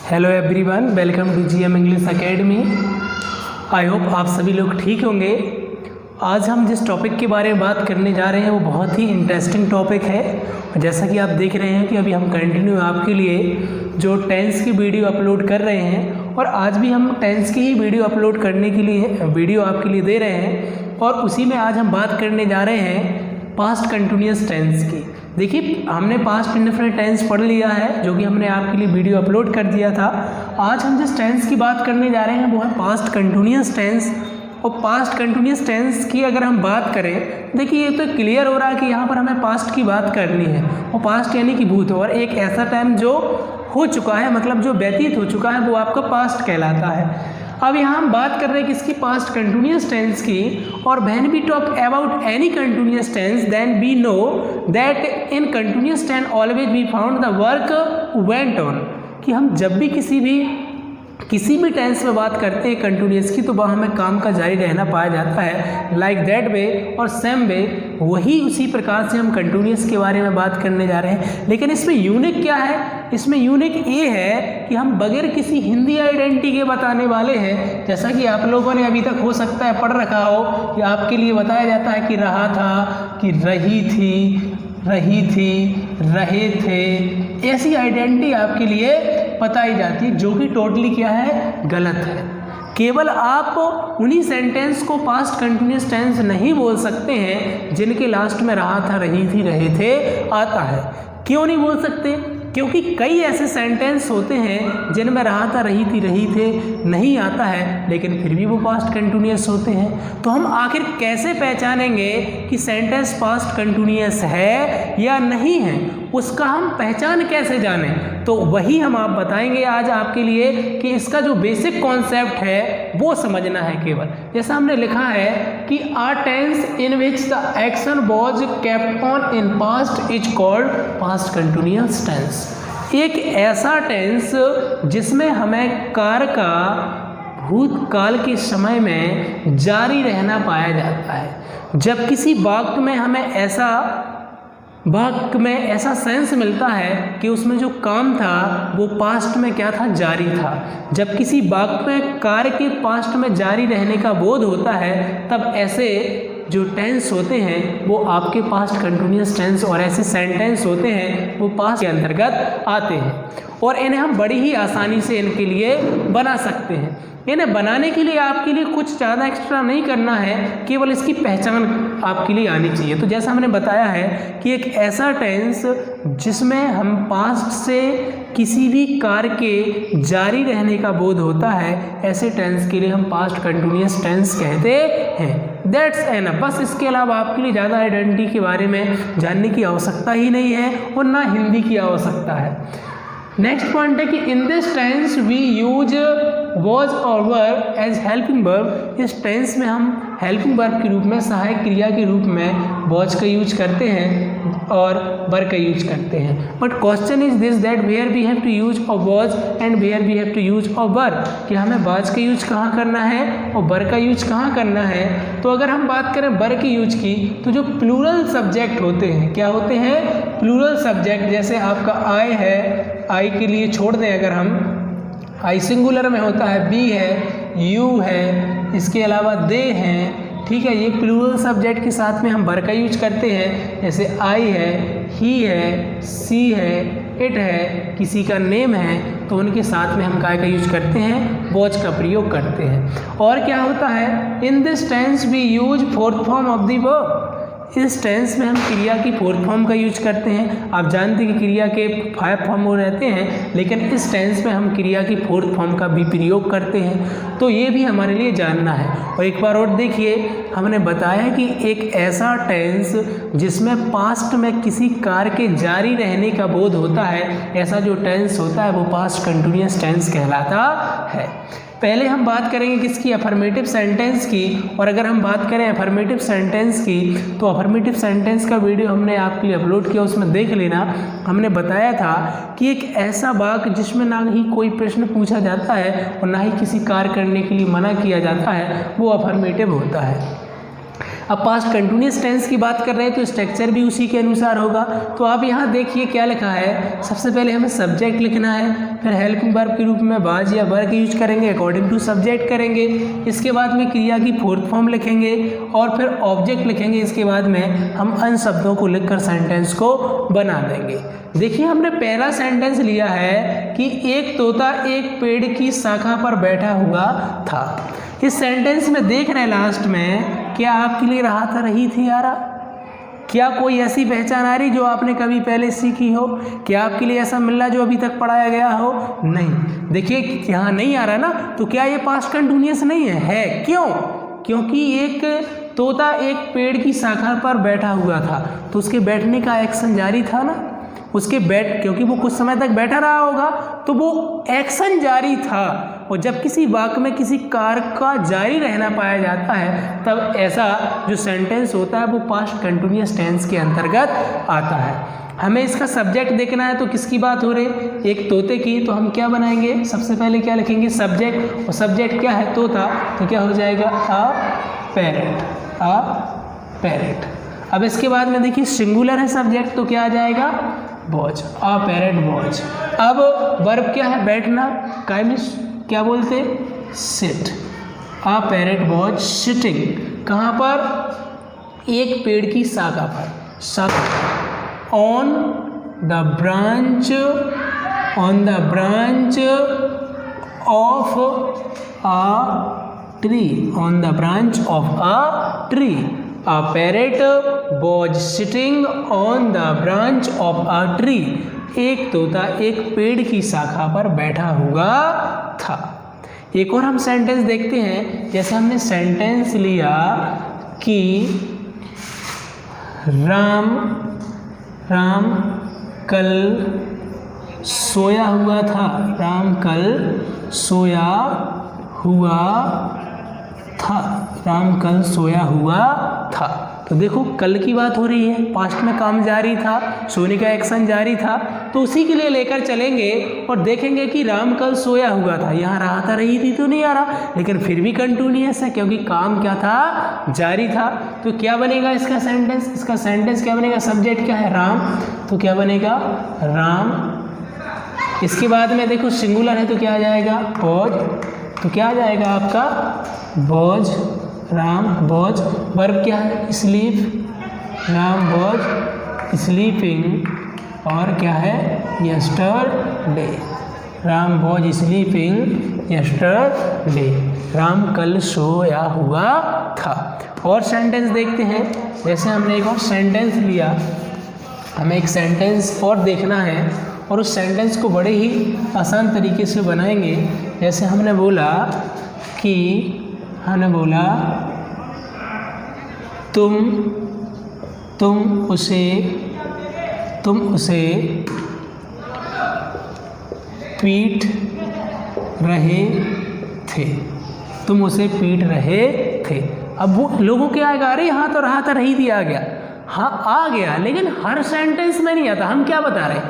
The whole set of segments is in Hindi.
Hello everyone, welcome to GM English academy. I hope आप सभी लोग ठीक होंगे। आज हम जिस टॉपिक के बारे में बात करने जा रहे हैं वो बहुत ही इंटरेस्टिंग टॉपिक है। जैसा कि आप देख रहे हैं कि अभी हम कंटिन्यू आपके लिए जो टेंस की वीडियो अपलोड कर रहे हैं और आज भी हम टेंस की ही वीडियो अपलोड करने के लिए वीडियो आपके लिए दे रहे हैं और उसी में आज हम बात करने जा रहे हैं पास्ट कंटिन्यूअस टेंस की। देखिए, हमने पास्ट इंडेफिनिट टेंस पढ़ लिया है जो कि हमने आपके लिए वीडियो अपलोड कर दिया था। आज हम जिस टेंस की बात करने जा रहे हैं वो है पास्ट कंटिन्यूअस टेंस। और पास्ट कंटिन्यूअस टेंस की अगर हम बात करें, देखिए ये तो क्लियर हो रहा है कि यहाँ पर हमें पास्ट की बात करनी है और पास्ट यानी कि भूत, और एक ऐसा टाइम जो हो चुका है, मतलब जो व्यतीत हो चुका है, वो आपका पास्ट कहलाता है। अब यहाँ हम बात कर रहे हैं किसकी? पास्ट कंटिन्यूअस टेंस की। और when we talk about any continuous tense then we know that in continuous tense always we found the work went on. कि हम जब भी किसी भी टेंस में बात करते हैं कंटिन्यूअस की, तो वहाँ हमें काम का जारी रहना पाया जाता है। लाइक दैट वे और सेम वे, वही उसी प्रकार से हम कंटिन्यूअस के बारे में बात करने जा रहे हैं। लेकिन इसमें यूनिक क्या है? इसमें यूनिक ये है कि हम बगैर किसी हिंदी आइडेंटिटी के बताने वाले हैं। जैसा कि आप लोगों ने अभी तक हो सकता है पढ़ रखा हो कि आपके लिए बताया जाता है कि रहा था, कि रही थी, रहे थे, ऐसी आइडेंटिटी आपके लिए बताई जाती है, जो कि टोटली क्या है? गलत है। केवल आप उन्हीं सेंटेंस को पास्ट कंटिन्यूअस टेंस नहीं बोल सकते हैं जिनके लास्ट में रहा था, रही थी, रहे थे आता है। क्यों नहीं बोल सकते? क्योंकि कई ऐसे सेंटेंस होते हैं जिनमें रहा था, रही थी, रही थे नहीं आता है, लेकिन फिर भी वो पास्ट कंटिन्यूअस होते हैं। तो हम आखिर कैसे पहचानेंगे कि सेंटेंस पास्ट कंटिन्यूअस है या नहीं है? उसका हम पहचान कैसे जानें? तो वही हम आप बताएंगे आज आपके लिए कि इसका जो बेसिक कॉन्सेप्ट है वो समझना है केवल। जैसा हमने लिखा है कि a tense in which the action was kept on in past is called past continuous tense. एक ऐसा टेंस जिसमें हमें कार्य का भूतकाल के समय में जारी रहना पाया जाता है। जब किसी वाक्य में हमें ऐसा सेंस मिलता है कि उसमें जो काम था वो पास्ट में क्या था? जारी था। जब किसी वाक्य में कार्य के पास्ट में जारी रहने का बोध होता है, तब ऐसे जो टेंस होते हैं वो आपके पास्ट कंटिन्यूअस टेंस, और ऐसे सेंटेंस होते हैं वो पास्ट के अंतर्गत आते हैं। और इन्हें हम बड़ी ही आसानी से इनके लिए बना सकते हैं। इन्हें बनाने के लिए आपके लिए कुछ ज़्यादा एक्स्ट्रा नहीं करना है, केवल इसकी पहचान आपके लिए आनी चाहिए। तो जैसा हमने बताया है कि एक ऐसा टेंस जिसमें हम पास्ट से किसी भी कार्य के जारी रहने का बोध होता है, ऐसे टेंस के लिए हम पास्ट कंटिन्यूअस टेंस कहते हैं। That's enough. बस इसके अलावा आपके लिए ज़्यादा आइडेंटिटी के बारे में जानने की आवश्यकता ही नहीं है और ना हिंदी की आवश्यकता है। नेक्स्ट पॉइंट है कि in this tense we use was और वर एज हेल्पिंग वर्ब। इस टेंस में हम हेल्पिंग वर्ब के रूप में, सहायक क्रिया के रूप में वॉज का यूज करते हैं और वर का यूज करते हैं। But question is this that where we have to use a was and where we have to use a were. कि हमें वॉज का यूज कहाँ करना है और वर का यूज कहाँ करना है। तो अगर हम बात करें वर की यूज की, तो जो प्लूरल सब्जेक्ट होते हैं, क्या होते हैं? Plural subject. जैसे आपका आई है, आई के लिए छोड़ दें अगर हम, आई सिंगुलर में होता है, बी है, यू है, इसके अलावा दे हैं, ठीक है। ये प्लूरल सब्जेक्ट के साथ में हम वर का यूज करते हैं। जैसे आई है, ही है, सी है, इट है, किसी का नेम है, तो उनके साथ में हम काय का यूज करते हैं? वॉज का प्रयोग करते हैं। और क्या होता है? In this tense we use fourth form of the verb. इस टेंस में हम क्रिया की फोर्थ फॉर्म का यूज करते हैं। आप जानते हैं कि क्रिया के 5 फॉर्म हो रहते हैं, लेकिन इस टेंस में हम क्रिया की फोर्थ फॉर्म का भी प्रयोग करते हैं। तो ये भी हमारे लिए जानना है। और एक बार और देखिए, हमने बताया कि एक ऐसा टेंस जिसमें पास्ट में किसी कार्य के जारी रहने का बोध होता है, ऐसा जो टेंस होता है वो पास्ट कंटिन्यूअस टेंस कहलाता है। पहले हम बात करेंगे किसकी? अफर्मेटिव सेंटेंस की। और अगर हम बात करें अफर्मेटिव सेंटेंस की, तो अफर्मेटिव सेंटेंस का वीडियो हमने आपके लिए अपलोड किया, उसमें देख लेना। हमने बताया था कि एक ऐसा वाक्य जिसमें ना ही कोई प्रश्न पूछा जाता है और ना ही किसी कार्य करने के लिए मना किया जाता है, वो अफर्मेटिव होता है। अब पास्ट कंटिन्यूअस टेंस की बात कर रहे हैं तो स्ट्रक्चर भी उसी के अनुसार होगा। तो आप यहाँ देखिए क्या लिखा है, सबसे पहले हमें सब्जेक्ट लिखना है, फिर हेल्पिंग वर्ब के रूप में वाज या वर्क यूज करेंगे, अकॉर्डिंग टू सब्जेक्ट करेंगे, इसके बाद में क्रिया की फोर्थ फॉर्म लिखेंगे और फिर ऑब्जेक्ट लिखेंगे। इसके बाद में हम अन शब्दों को लिखकर सेंटेंस को बना देंगे। देखिए हमने पहला सेंटेंस लिया है कि एक तोता एक पेड़ की शाखा पर बैठा हुआ था। इस सेंटेंस में देख रहे हैं लास्ट में, क्या आपके लिए राहत रही थी यारा? क्या कोई ऐसी पहचान आ रही जो आपने कभी पहले सीखी हो? क्या आपके लिए ऐसा मिल रहा जो अभी तक पढ़ाया गया हो? नहीं। देखिए यहाँ नहीं आ रहा ना, तो क्या ये पास्ट कंटिन्यूअस नहीं है? क्यों? क्योंकि एक तोता एक पेड़ की शाखा पर बैठा हुआ था, तो उसके बैठने का एक्शन जारी था ना, उसके क्योंकि वो कुछ समय तक बैठा रहा होगा तो वो एक्शन जारी था। और जब किसी वाक्य में किसी कार्य का जारी रहना पाया जाता है तब ऐसा जो सेंटेंस होता है वो पास्ट कंटिन्यूअस टेंस के अंतर्गत आता है। हमें इसका सब्जेक्ट देखना है, तो किसकी बात हो रही है? एक तोते की। तो हम क्या बनाएंगे, सबसे पहले क्या लिखेंगे? सब्जेक्ट। और सब्जेक्ट क्या है? तोता। तो क्या हो जाएगा? अ पैरेट। अ पैरेट। अब इसके बाद में देखिए सिंगुलर है सब्जेक्ट, तो क्या आ जाएगा? वॉच। अ पैरेट वॉच। अब वर्ब क्या है? बैठना। काइमिस क्या बोलते? सिट। अ पैरेट वॉच सिटिंग। कहाँ पर? एक पेड़ की शाखा पर। शाखा। On the branch of a tree. On the branch of a tree. A parrot was sitting on the branch of a tree. एक तोता एक पेड़ की शाखा पर बैठा हुआ था। एक और हम सेंटेंस देखते हैं। जैसे हमने सेंटेंस लिया कि राम कल सोया हुआ था। राम कल सोया हुआ था। राम कल सोया हुआ था। तो देखो कल की बात हो रही है, पास्ट में काम जारी था, सोने का एक्शन जारी था, तो उसी के लिए लेकर चलेंगे और देखेंगे कि राम कल सोया हुआ था। यहाँ राहत रही थी तो नहीं आ रहा, लेकिन फिर भी कंटिन्यूअस है क्योंकि काम क्या था? जारी था। तो क्या बनेगा इसका सेंटेंस? इसका सेंटेंस क्या बनेगा? सब्जेक्ट क्या है? राम। तो क्या बनेगा? राम। इसके बाद में देखो सिंगुलर है तो क्या आ जाएगा? वॉज। तो क्या आ जाएगा आपका? वॉज। राम वॉज। वर्ब क्या है? स्लीप। Ram was sleeping. और क्या है? Yesterday. Ram was sleeping yesterday. Ram कल सोया हुआ था। और सेंटेंस देखते हैं। जैसे हमने एक और सेंटेंस लिया, हमें एक सेंटेंस और देखना है और उस सेंटेंस को बड़े ही आसान तरीके से बनाएंगे। जैसे हमने बोला तुम उसे पीट रहे थे। तुम उसे पीट रहे थे। अब वो लोगों के आएगा, अरे यहाँ तो राहत रही थी, आ गया। हाँ आ गया, लेकिन हर सेंटेंस में नहीं आता। हम क्या बता रहे हैं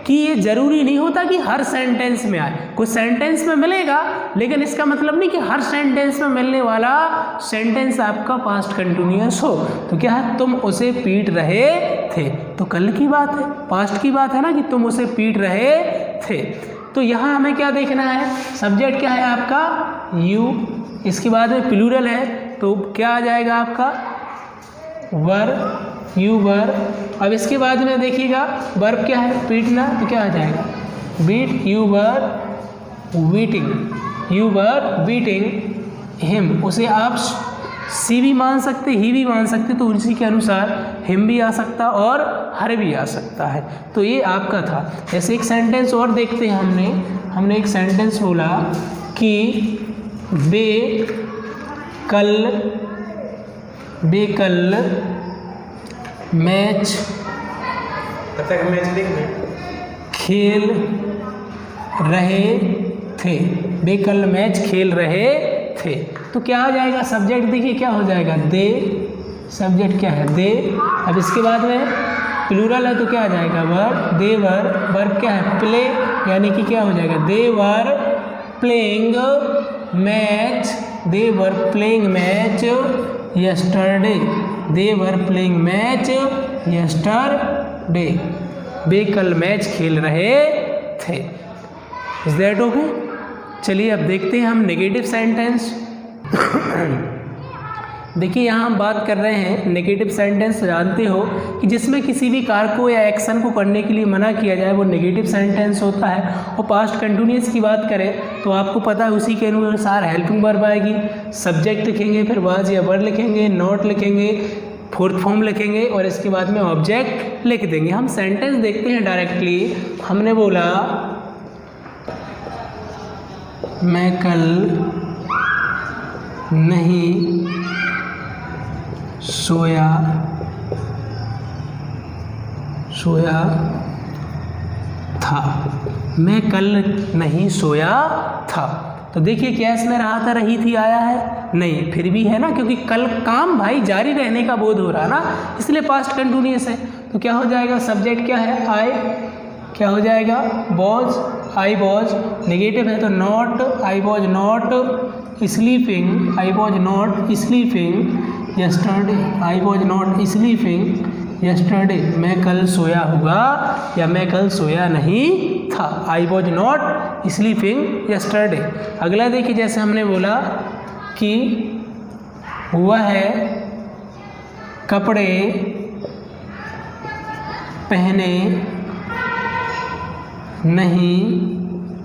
कि ये जरूरी नहीं होता कि हर सेंटेंस में आए। कुछ सेंटेंस में मिलेगा, लेकिन इसका मतलब नहीं कि हर सेंटेंस में मिलने वाला सेंटेंस आपका पास्ट कंटिन्यूअस हो। तो क्या है? तुम उसे पीट रहे थे। तो कल की बात है, पास्ट की बात है ना कि तुम उसे पीट रहे थे। तो यहाँ हमें क्या देखना है? सब्जेक्ट क्या है आपका? यू। इसके बाद में प्लूरल है तो क्या आ जाएगा आपका? वर। You were. अब इसके बाद में देखिएगा वर्ब क्या है? पीटना। तो क्या आ जाएगा? Beat. You were beating. You were beating him. उसे आप सी भी मान सकते, ही भी मान सकते, तो उसी के अनुसार हिम भी आ सकता और हर भी आ सकता है। तो ये आपका था। ऐसे एक सेंटेंस और देखते हैं। हमने एक सेंटेंस बोला कि बेकल मैच खेल रहे थे। बेकल मैच खेल रहे थे। तो क्या आ जाएगा? सब्जेक्ट देखिए क्या हो जाएगा? दे। सब्जेक्ट क्या है? दे। अब इसके बाद में प्लूरल है तो क्या आ जाएगा? वर। दे वर। वर्ब क्या है? प्ले। यानी कि क्या हो जाएगा? They were playing match. They were playing match yesterday. They were playing match yesterday, वे कल मैच खेल रहे थे। Is that okay? चलिए अब देखते हैं हम नेगेटिव सेंटेंस। देखिए यहाँ हम बात कर रहे हैं नेगेटिव सेंटेंस। जानते हो कि जिसमें किसी भी कार्य को या एक्शन को करने के लिए मना किया जाए वो नेगेटिव सेंटेंस होता है। और पास्ट कंटिन्यूअस की बात करें तो आपको पता है उसी के अनुसार हेल्पिंग वर्ब आएगी, सब्जेक्ट लिखेंगे, फिर वाज या वर लिखेंगे, नॉट लिखेंगे, फोर्थ फॉर्म लिखेंगे और इसके बाद में ऑब्जेक्ट लिख देंगे। हम सेंटेंस देखते हैं डायरेक्टली। हमने बोला मैं कल नहीं सोया था, मैं कल नहीं सोया था। तो देखिए क्या इसमें रहा था, रही थी आया है? नहीं, फिर भी है ना, क्योंकि कल काम भाई जारी रहने का बोध हो रहा ना, इसलिए पास्ट कंटिन्यूअस है। तो क्या हो जाएगा, सब्जेक्ट क्या है, आई, क्या हो जाएगा, वॉज, आई वॉज। नेगेटिव है तो not, I was not sleeping, I was not sleeping yesterday, I was not sleeping yesterday, मैं कल सोया हुआ या मैं कल सोया नहीं था, I was not sleeping yesterday. अगला देखिए, जैसे हमने बोला कि वह कपड़े पहने नहीं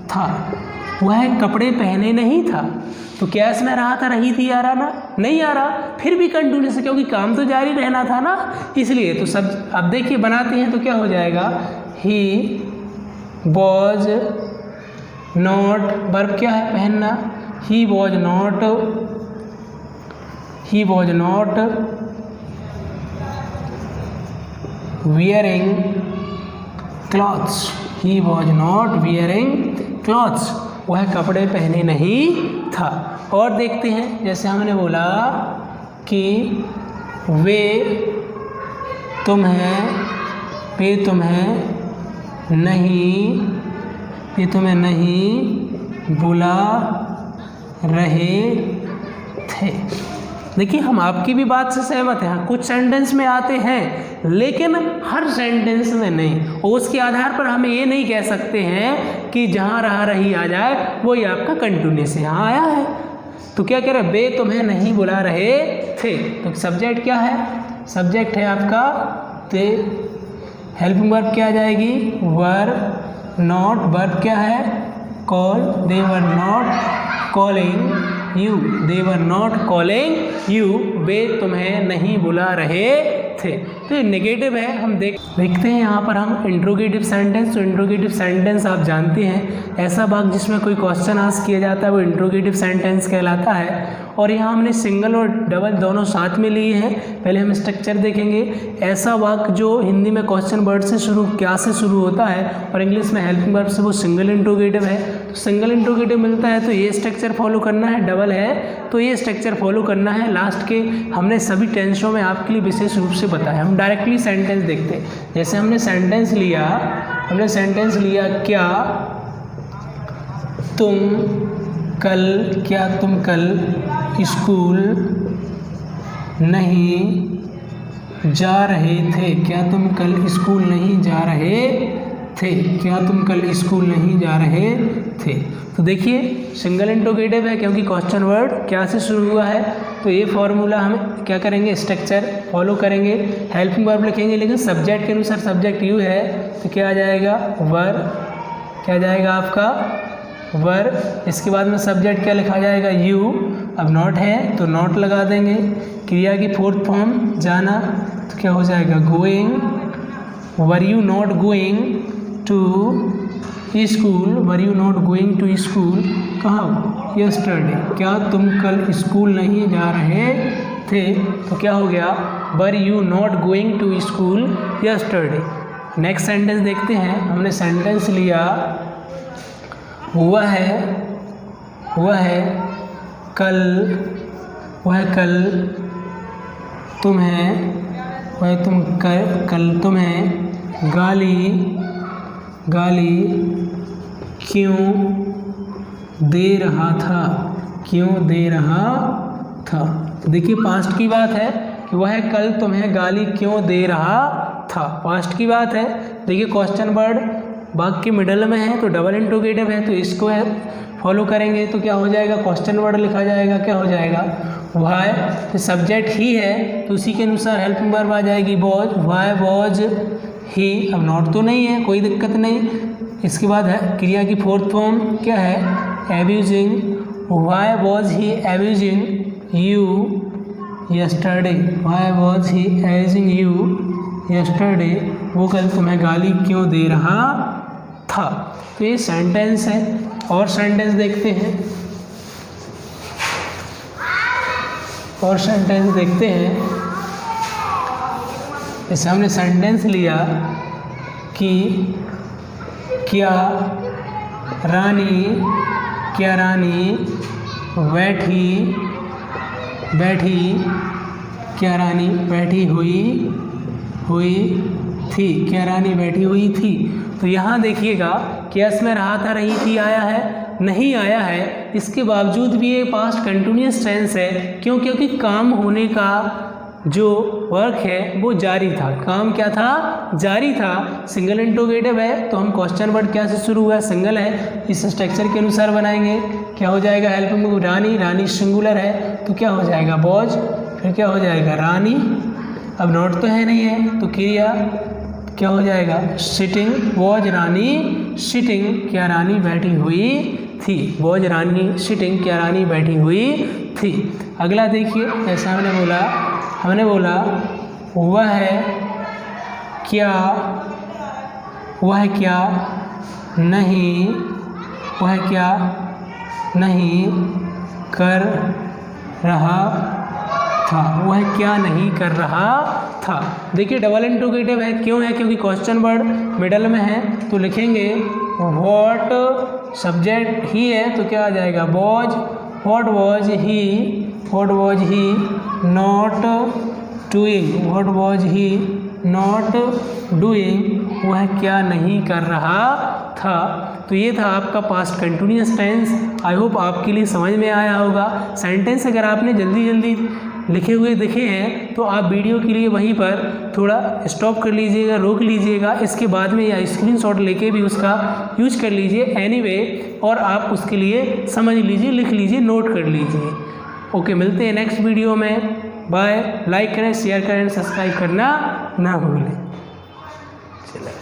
था, वह कपड़े पहने नहीं था। तो क्या इसमें रहा था, रही थी आ रहा ना, नहीं आ रहा, फिर भी कंटिन्यूअस, क्योंकि काम तो जारी रहना था ना, इसलिए। तो सब अब देखिए बनाते हैं तो क्या हो जाएगा, ही वॉज नॉट, वर्ब क्या है, पहनना, he was not wearing clothes, he was not wearing clothes, वह कपड़े पहने नहीं था। और देखते हैं, जैसे हमने बोला कि वे तुम्हें नहीं बुला रहे थे। देखिए हम आपकी भी बात से सहमत हैं, हाँ, कुछ सेंटेंस में आते हैं लेकिन हर सेंटेंस में नहीं, और उसके आधार पर हम ये नहीं कह सकते हैं कि जहाँ रहा रही आ जाए वो ये आपका कंटिन्यूअस यहाँ आया है। तो क्या कह रहे हैं, वे तुम्हें नहीं बुला रहे थे। तो सब्जेक्ट क्या है, सब्जेक्ट है आपका ते, हेल्पिंग वर्ब क्या आ जाएगी, वर नॉट, वर्ब क्या है, call, they were not calling you, they were not calling you, वे तुम्हें नहीं बुला रहे थे। तो ये नेगेटिव है। हम देखते हैं यहाँ पर हम इंट्रोगेटिव सेंटेंस। तो इंट्रोगेटिव सेंटेंस आप जानते हैं, ऐसा भाग जिसमें कोई क्वेश्चन आस्क किया जाता है वो इंट्रोगेटिव सेंटेंस कहलाता है। और यहाँ हमने सिंगल और डबल दोनों साथ में लिए हैं। पहले हम स्ट्रक्चर देखेंगे। ऐसा वाक्य जो हिंदी में क्वेश्चन वर्ड से शुरू, क्या से शुरू होता है और इंग्लिश में हेल्पिंग वर्ब से, वो सिंगल इंट्रोगेटिव है। तो सिंगल इंट्रोगेटिव मिलता है तो ये स्ट्रक्चर फॉलो करना है, डबल है तो ये स्ट्रक्चर फॉलो करना है। लास्ट के हमने सभी टेंसों में आपके लिए विशेष रूप से बताया। हम डायरेक्टली सेंटेंस देखते हैं। जैसे हमने सेंटेंस लिया, क्या तुम कल स्कूल नहीं जा रहे थे, क्या तुम कल स्कूल नहीं जा रहे थे, क्या तुम कल स्कूल नहीं जा रहे थे। तो देखिए सिंगल इंट्रोगेटिव है क्योंकि क्वेश्चन वर्ड क्या से शुरू हुआ है। तो ये फॉर्मूला हम क्या करेंगे, स्ट्रक्चर फॉलो करेंगे, हेल्पिंग वर्ब लिखेंगे, लेकिन सब्जेक्ट के अनुसार सब्जेक्ट यू है तो क्या आ जाएगा, वर, क्या आ जाएगा आपका वर। इसके बाद में सब्जेक्ट क्या लिखा जाएगा, यू। अब नॉट है तो नॉट लगा देंगे। क्रिया की फोर्थ फॉर्म जाना, तो क्या हो जाएगा, going. Were you not going to school, were you not going to school, कहाँ, यस्टरडे, क्या तुम कल स्कूल नहीं जा रहे थे। तो क्या हो गया, were you not going to school yesterday. Next sentence देखते हैं। हमने सेंटेंस लिया, वह कल तुम्हें गाली क्यों दे रहा था, तो देखिए पास्ट की बात है कि वह कल तुम्हें गाली क्यों दे रहा था। पास्ट की बात है। देखिए क्वेश्चन वर्ड वाक्य के मिडल में है तो डबल इंट्रोगेटिव है, तो इसको फॉलो करेंगे तो क्या हो जाएगा, क्वेश्चन वर्ड लिखा जाएगा, क्या हो जाएगा वाई। तो सब्जेक्ट ही है तो उसी के अनुसार हेल्पिंग वर्ब आ जाएगी वॉज, वाई वॉज ही। अब नॉट तो नहीं है, कोई दिक्कत नहीं। इसके बाद है क्रिया की फोर्थ फॉर्म क्या है, abusing, why was he abusing you yesterday, why was he abusing you yesterday, वो कल तुम्हें गाली क्यों दे रहा था। तो ये सेंटेंस है। और सेंटेंस देखते हैं, और सेंटेंस देखते हैं। जैसे हमने सेंटेंस लिया कि क्या रानी क्या रानी बैठी हुई थी, क्या रानी बैठी हुई थी। तो यहाँ देखिएगा क्या इसमें रहा था, रही थी आया है, नहीं आया है। इसके बावजूद भी ये पास्ट कंटिन्यूअस टेंस है। क्यों? क्योंकि काम होने का जो वर्क है वो जारी था। काम क्या था, जारी था। सिंगल इंट्रोगेटिव है तो हम क्वेश्चन वर्ड क्या से शुरू हुआ है, सिंगल है, इस स्ट्रक्चर के अनुसार बनाएंगे। क्या हो जाएगा, हेल्पिंग रानी सिंगुलर है तो क्या हो जाएगा वॉज, फिर क्या हो जाएगा रानी। अब नॉट तो है नहीं है तो क्रिया क्या हो जाएगा सिटिंग, वॉज रानी सिटिंग, क्या रानी बैठी हुई थी, वॉज रानी सिटिंग, क्या रानी बैठी हुई थी। अगला देखिए, ऐसा हमने बोला वह क्या नहीं कर रहा था, वह क्या नहीं कर रहा था। देखिए डबल इंट्रोगेटिव है, क्यों है, क्योंकि क्वेश्चन वर्ड मिडल में है तो लिखेंगे व्हाट, सब्जेक्ट ही है तो क्या आ जाएगा was, what was he not doing, वह क्या नहीं कर रहा था। तो ये था आपका past continuous tense. I hope आपके लिए समझ में आया होगा। सेंटेंस अगर आपने जल्दी लिखे हुए दिखे हैं तो आप वीडियो के लिए वहीं पर थोड़ा स्टॉप कर लीजिएगा, रोक लीजिएगा, इसके बाद में या स्क्रीनशॉट लेके भी उसका यूज कर लीजिए एनीवे, और आप उसके लिए समझ लीजिए, लिख लीजिए, नोट कर लीजिए। ओके, मिलते हैं नेक्स्ट वीडियो में। बाय। लाइक करें, शेयर करें, सब्सक्राइब करना ना भूलें। चलो।